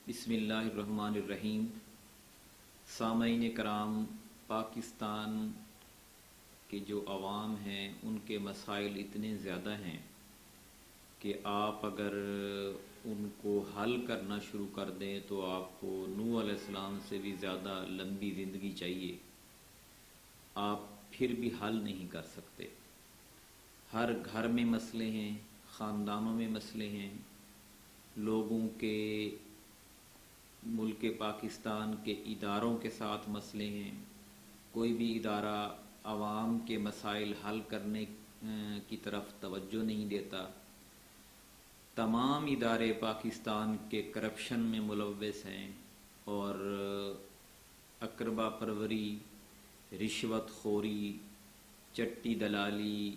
بسم اللہ الرحمن الرحیم۔ سامعین کرام، پاکستان کے جو عوام ہیں ان کے مسائل اتنے زیادہ ہیں کہ آپ اگر ان کو حل کرنا شروع کر دیں تو آپ کو نوح علیہ السلام سے بھی زیادہ لمبی زندگی چاہیے، آپ پھر بھی حل نہیں کر سکتے۔ ہر گھر میں مسئلے ہیں، خاندانوں میں مسئلے ہیں، لوگوں کے ملک پاکستان کے اداروں کے ساتھ مسئلے ہیں۔ کوئی بھی ادارہ عوام کے مسائل حل کرنے کی طرف توجہ نہیں دیتا۔ تمام ادارے پاکستان کے کرپشن میں ملوث ہیں اور اقربا پروری، رشوت خوری، چٹی دلالی،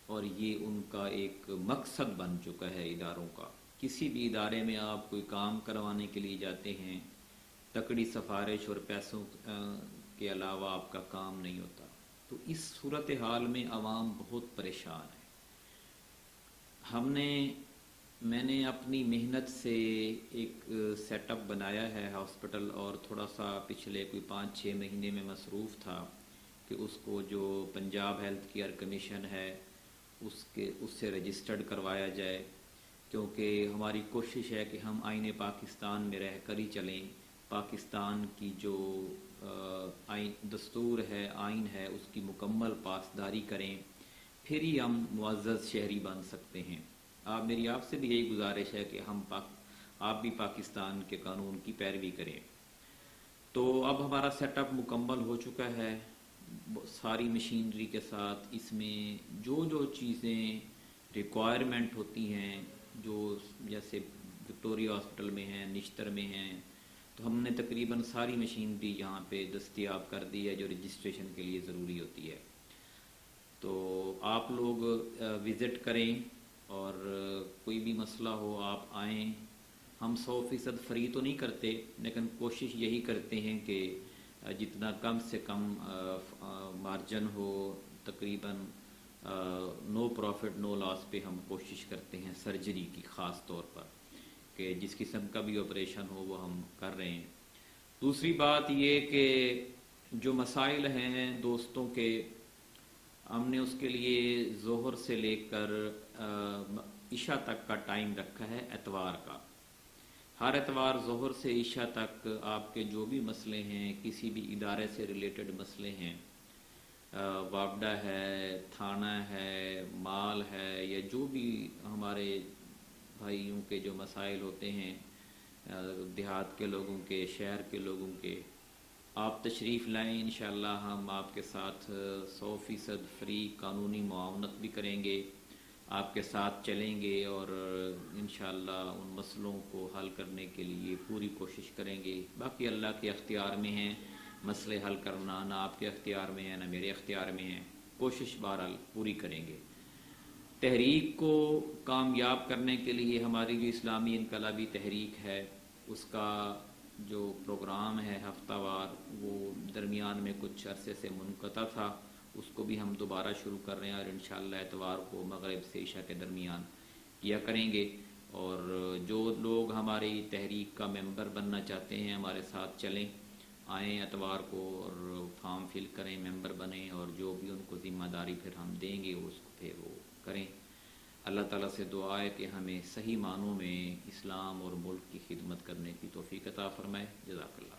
اور یہ ان کا ایک مقصد بن چکا ہے اداروں کا۔ کسی بھی ادارے میں آپ کوئی کام کروانے کے لیے جاتے ہیں، تکڑی سفارش اور پیسوں کے علاوہ آپ کا کام نہیں ہوتا۔ تو اس صورتحال میں عوام بہت پریشان ہے۔ میں نے اپنی محنت سے ایک سیٹ اپ بنایا ہے ہاسپٹل، اور تھوڑا سا پچھلے کوئی 5-6 مہینے میں مصروف تھا کہ اس کو جو پنجاب ہیلتھ کیئر کمیشن ہے اس سے رجسٹرڈ کروایا جائے، کیونکہ ہماری کوشش ہے کہ ہم آئین پاکستان میں رہ کر ہی چلیں۔ پاکستان کی جو دستور ہے، آئین ہے، اس کی مکمل پاسداری کریں، پھر ہی ہم معزز شہری بن سکتے ہیں۔ میری آپ سے بھی یہی گزارش ہے کہ آپ بھی پاکستان کے قانون کی پیروی کریں۔ تو اب ہمارا سیٹ اپ مکمل ہو چکا ہے ساری مشینری کے ساتھ۔ اس میں جو چیزیں ریکوائرمنٹ ہوتی ہیں، جو جیسے وکٹوریہ ہاسپٹل میں ہیں، نشتر میں ہیں، تو ہم نے تقریباً ساری مشینری یہاں پہ دستیاب کر دی ہے جو رجسٹریشن کے لیے ضروری ہوتی ہے۔ تو آپ لوگ وزٹ کریں، اور کوئی بھی مسئلہ ہو آپ آئیں۔ ہم 100% فری تو نہیں کرتے، لیکن کوشش یہی کرتے ہیں کہ جتنا کم سے کم مارجن ہو، تقریباً نو پروفٹ نو لاس پہ ہم کوشش کرتے ہیں، سرجری کی خاص طور پر، کہ جس قسم کا بھی آپریشن ہو وہ ہم کر رہے ہیں۔ دوسری بات یہ کہ جو مسائل ہیں دوستوں کے، ہم نے اس کے لیے ظہر سے لے کر عشاء تک کا ٹائم رکھا ہے، اتوار کا۔ ہر اتوار ظہر سے عشاء تک آپ کے جو بھی مسئلے ہیں، کسی بھی ادارے سے ریلیٹڈ مسئلے ہیں، واپڈا ہے، تھانہ ہے، مال ہے، یا جو بھی ہمارے بھائیوں کے جو مسائل ہوتے ہیں، دیہات کے لوگوں کے، شہر کے لوگوں کے، آپ تشریف لائیں۔ انشاءاللہ ہم آپ کے ساتھ 100% فری قانونی معاونت بھی کریں گے، آپ کے ساتھ چلیں گے، اور انشاءاللہ ان مسئلوں کو حل کرنے کے لیے پوری کوشش کریں گے۔ باقی اللہ کے اختیار میں ہیں مسئلے حل کرنا، نہ آپ کے اختیار میں ہے نہ میرے اختیار میں ہے۔ کوشش بہرحال پوری کریں گے۔ تحریک کو کامیاب کرنے کے لیے ہماری جو اسلامی انقلابی تحریک ہے، اس کا جو پروگرام ہے ہفتہ وار، وہ درمیان میں کچھ عرصے سے منقطع تھا، اس کو بھی ہم دوبارہ شروع کر رہے ہیں، اور انشاءاللہ اتوار کو مغرب سے عشاء کے درمیان کیا کریں گے۔ اور جو لوگ ہماری تحریک کا ممبر بننا چاہتے ہیں، ہمارے ساتھ چلیں، آئیں اتوار کو اور فارم فل کریں، ممبر بنیں، اور جو بھی ان کو ذمہ داری پھر ہم دیں گے اس کو پھر وہ کریں۔ اللہ تعالیٰ سے دعا ہے کہ ہمیں صحیح معنوں میں اسلام اور ملک کی خدمت کرنے کی توفیق عطا فرمائے۔ جزاک اللہ۔